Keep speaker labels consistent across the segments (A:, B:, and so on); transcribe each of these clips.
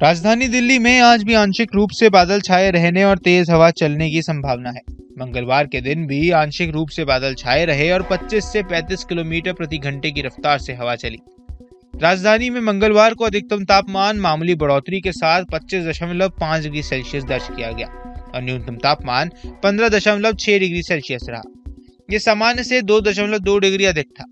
A: राजधानी दिल्ली में आज भी आंशिक रूप से बादल छाए रहने और तेज हवा चलने की संभावना है। मंगलवार के दिन भी आंशिक रूप से बादल छाए रहे और 25 से 35 किलोमीटर प्रति घंटे की रफ्तार से हवा चली। राजधानी में मंगलवार को अधिकतम तापमान मामूली बढ़ोतरी के साथ 25.5 डिग्री सेल्सियस दर्ज किया गया और न्यूनतम तापमान 15.6 डिग्री सेल्सियस रहा। ये सामान्य से 2.2 डिग्री अधिक था।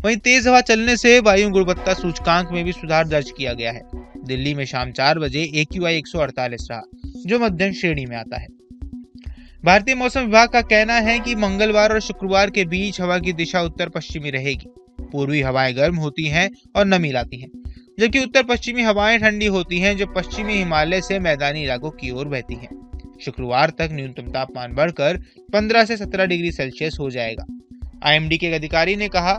A: वहीं तेज हवा चलने से वायु गुणवत्ता सूचकांक में भी सुधार दर्ज किया गया है। दिल्ली में शाम 4 बजे AQI 148 रहा, जो मध्यम श्रेणी में आता है। भारतीय मौसम विभाग का कहना है कि मंगलवार और शुक्रवार के बीच हवा की दिशा उत्तर पश्चिमी रहेगी। पूर्वी हवाएं गर्म होती हैं और नमी लाती हैं, जबकि उत्तर पश्चिमी हवाएं ठंडी होती हैं, जो पश्चिमी हिमालय से मैदानी इलाकों की ओर बहती हैं। शुक्रवार तक न्यूनतम तापमान बढ़कर 15 से 17 डिग्री सेल्सियस हो जाएगा। IMD के एक अधिकारी ने कहा,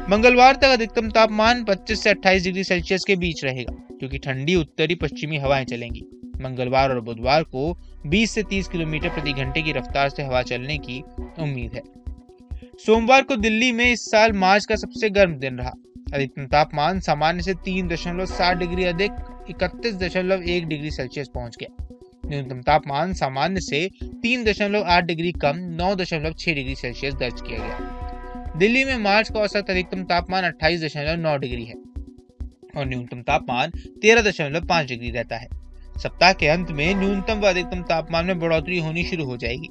A: मंगलवार तक अधिकतम तापमान 25 से 28 डिग्री सेल्सियस के बीच रहेगा, क्योंकि ठंडी उत्तरी पश्चिमी हवाएं चलेंगी। मंगलवार और बुधवार को 20 से 30 किलोमीटर प्रति घंटे की रफ्तार से हवा चलने की उम्मीद है। सोमवार को दिल्ली में इस साल मार्च का सबसे गर्म दिन रहा। अधिकतम तापमान सामान्य से 3.7 डिग्री अधिक 31.1 डिग्री सेल्सियस पहुंच गया। न्यूनतम तापमान सामान्य से 3.8 डिग्री कम 9.6 डिग्री सेल्सियस दर्ज किया गया। दिल्ली में मार्च का औसत अधिकतम तापमान 28.9 डिग्री है और न्यूनतम तापमान 13.5 डिग्री रहता है। सप्ताह के अंत में न्यूनतम व अधिकतम तापमान में बढ़ोतरी होनी शुरू हो जाएगी।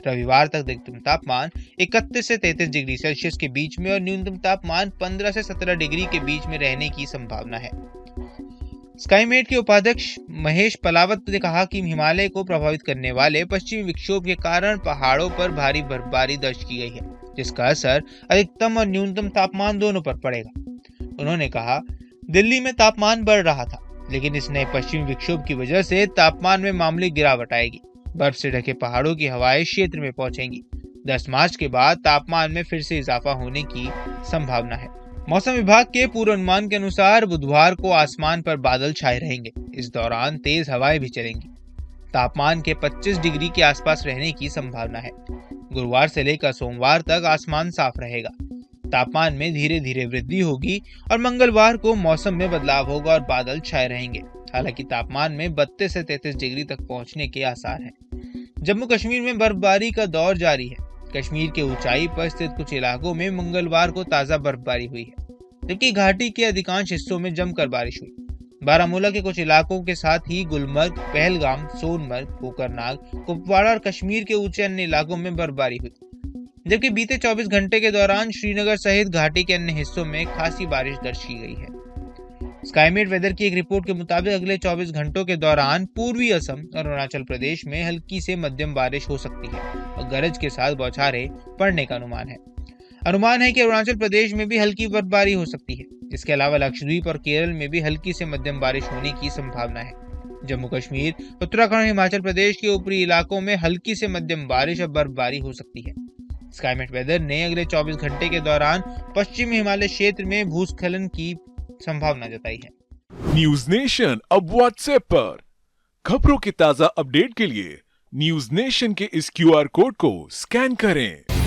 A: रविवार तक अधिकतम तापमान 31 से 33 डिग्री सेल्सियस के बीच में और न्यूनतम तापमान 15 से 17 डिग्री के बीच में रहने की संभावना है। स्काईमेट के उपाध्यक्ष महेश पलावत ने कहा कि हिमालय को प्रभावित करने वाले पश्चिमी विक्षोभ के कारण पहाड़ों पर भारी बर्फबारी दर्ज की गई है, जिसका असर अधिकतम और न्यूनतम तापमान दोनों पर पड़ेगा। उन्होंने कहा, दिल्ली में तापमान बढ़ रहा था, लेकिन इस नए पश्चिमी विक्षोभ की वजह से तापमान में मामूली गिरावट आएगी। बर्फ से ढके पहाड़ों की हवाएं क्षेत्र में पहुंचेंगी। 10 मार्च के बाद तापमान में फिर से इजाफा होने की संभावना है। मौसम विभाग के पूर्वानुमान के अनुसार बुधवार को आसमान पर बादल छाए रहेंगे। इस दौरान तेज हवाएं भी चलेंगी। तापमान के 25 डिग्री के आसपास रहने की संभावना है। गुरुवार से लेकर सोमवार तक आसमान साफ रहेगा। तापमान में धीरे धीरे वृद्धि होगी और मंगलवार को मौसम में बदलाव होगा और बादल छाए रहेंगे। हालांकि तापमान में 32 से 33 डिग्री तक पहुंचने के आसार हैं। जम्मू कश्मीर में बर्फबारी का दौर जारी है। कश्मीर के ऊंचाई पर स्थित कुछ इलाकों में मंगलवार को ताजा बर्फबारी हुई है, जबकि घाटी के अधिकांश हिस्सों में जमकर बारिश हुई। बारामूला के कुछ इलाकों के साथ ही गुलमर्ग, पहलगाम, सोनमर्ग, कोकरनाग, कुपवाड़ा और कश्मीर के ऊंचे अन्य इलाकों में बर्फबारी हुई, जबकि बीते 24 घंटे के दौरान श्रीनगर सहित घाटी के अन्य हिस्सों में खासी बारिश दर्ज की गई है। स्काईमेट वेदर की एक रिपोर्ट के मुताबिक अगले 24 घंटों के दौरान पूर्वी असम और अरुणाचल प्रदेश में हल्की से मध्यम बारिश हो सकती है और गरज के साथ बौछारें पड़ने का अनुमान है। अनुमान है कि अरुणाचल प्रदेश में भी हल्की बर्फबारी हो सकती है। इसके अलावा लक्षद्वीप और केरल में भी हल्की से मध्यम बारिश होने की संभावना है। जम्मू कश्मीर, उत्तराखंड और हिमाचल प्रदेश के ऊपरी इलाकों में हल्की से मध्यम बारिश और बर्फबारी हो सकती है। स्काईमेट वेदर ने अगले 24 घंटे के दौरान पश्चिमी हिमालय क्षेत्र में भूस्खलन की संभावना जताई है।
B: न्यूज नेशन अब व्हाट्सएप पर खबरों के ताजा अपडेट के लिए न्यूज नेशन के इस QR कोड को स्कैन करें।